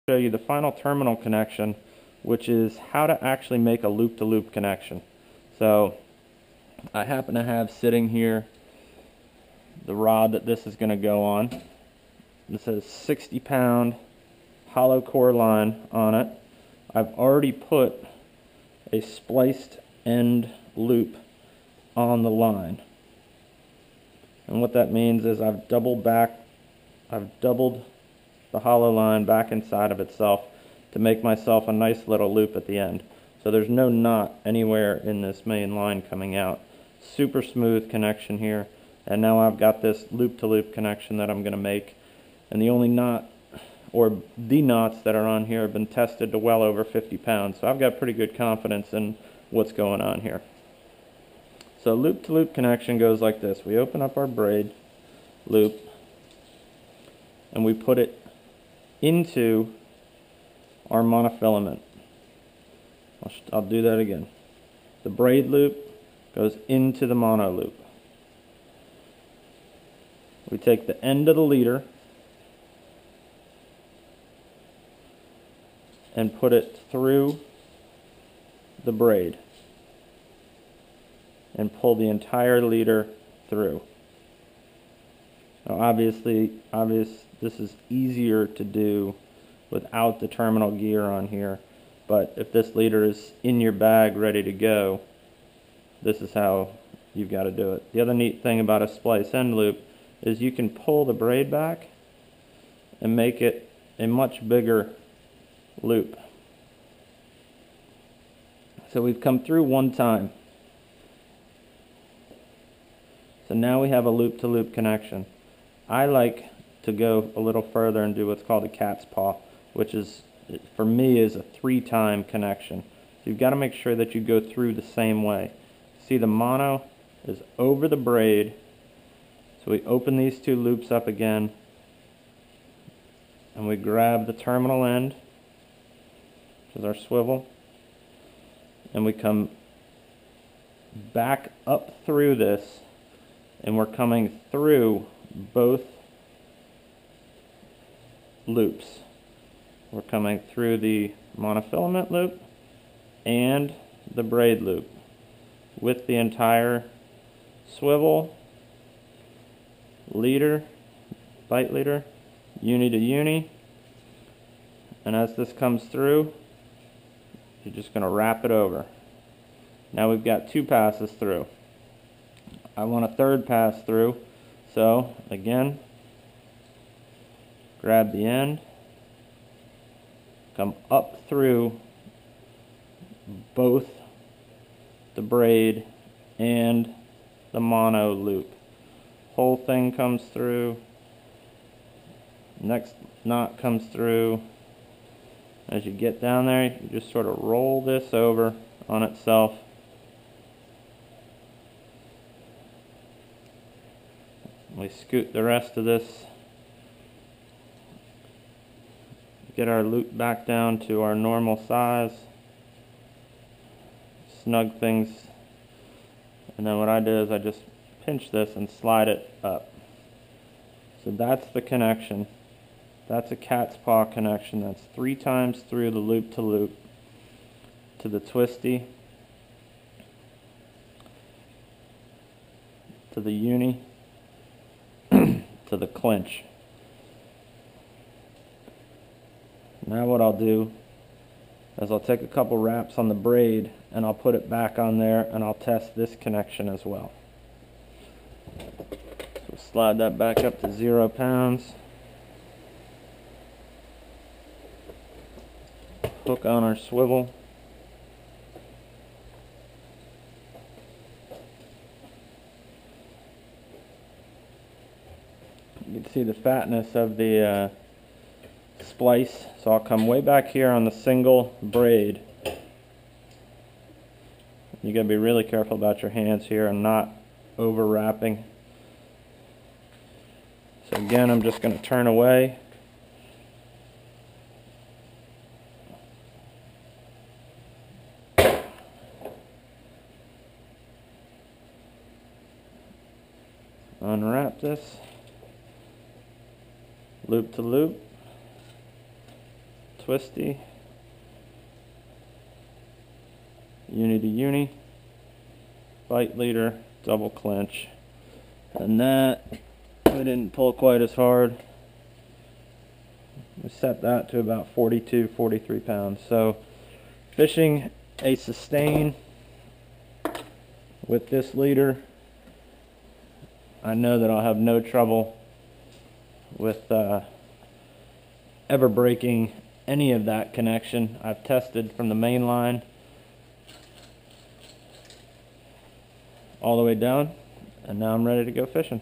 show you the final terminal connection, which is how to actually make a loop-to-loop connection. So I happen to have sitting here the rod that this is going to go on. This has 60-pound hollow core line on it. I've already put a spliced end loop on the line, and what that means is I've doubled the hollow line back inside of itself to make myself a nice little loop at the end. So there's no knot anywhere in this main line coming out. Super smooth connection here, and now I've got this loop-to-loop connection that I'm going to make, and the only knot, or the knots that are on here, have been tested to well over 50 pounds, so I've got pretty good confidence in what's going on here. So loop-to-loop connection goes like this. We open up our braid loop and we put it into our monofilament. I'll do that again. The braid loop goes into the mono loop. We take the end of the leader and put it through the braid and pull the entire leader through. Now obviously, this is easier to do without the terminal gear on here, but if this leader is in your bag ready to go, this is how you've got to do it. The other neat thing about a splice end loop is you can pull the braid back and make it a much bigger loop. So we've come through one time. So now we have a loop-to-loop connection. I like to go a little further and do what's called a cat's paw, which is, for me, is a 3-time connection. So you've got to make sure that you go through the same way. See, the mono is over the braid, so we open these two loops up again, and we grab the terminal end, which is our swivel, and we come back up through this, and we're coming through both loops. We're coming through the monofilament loop and the braid loop with the entire swivel, leader, bite leader, uni to uni, and as this comes through, you're just going to wrap it over. Now we've got 2 passes through. I want a 3rd pass through, so again, grab the end, come up through both the braid and the mono loop. Whole thing comes through, next knot comes through. As you get down there, you just sort of roll this over on itself. We scoot the rest of this, get our loop back down to our normal size, snug things, and then what I do is I just pinch this and slide it up. So that's the connection. That's a cat's paw connection. That's 3 times through the loop-to-loop to the twisty, to the uni, to the clinch. Now what I'll do is I'll take a couple wraps on the braid and I'll put it back on there and I'll test this connection as well. So slide that back up to 0 pounds. Hook on our swivel. You can see the fatness of the splice. So I'll come way back here on the single braid. You gotta be really careful about your hands here and not over wrapping. So again, I'm just going to turn away. Unwrap this, loop to loop, twisty, uni to uni, bite leader, double clinch, and that we didn't pull quite as hard. We set that to about 42, 43 pounds. So fishing a sustain with this leader, I know that I'll have no trouble with ever breaking any of that connection. I've tested from the main line all the way down, and now I'm ready to go fishing.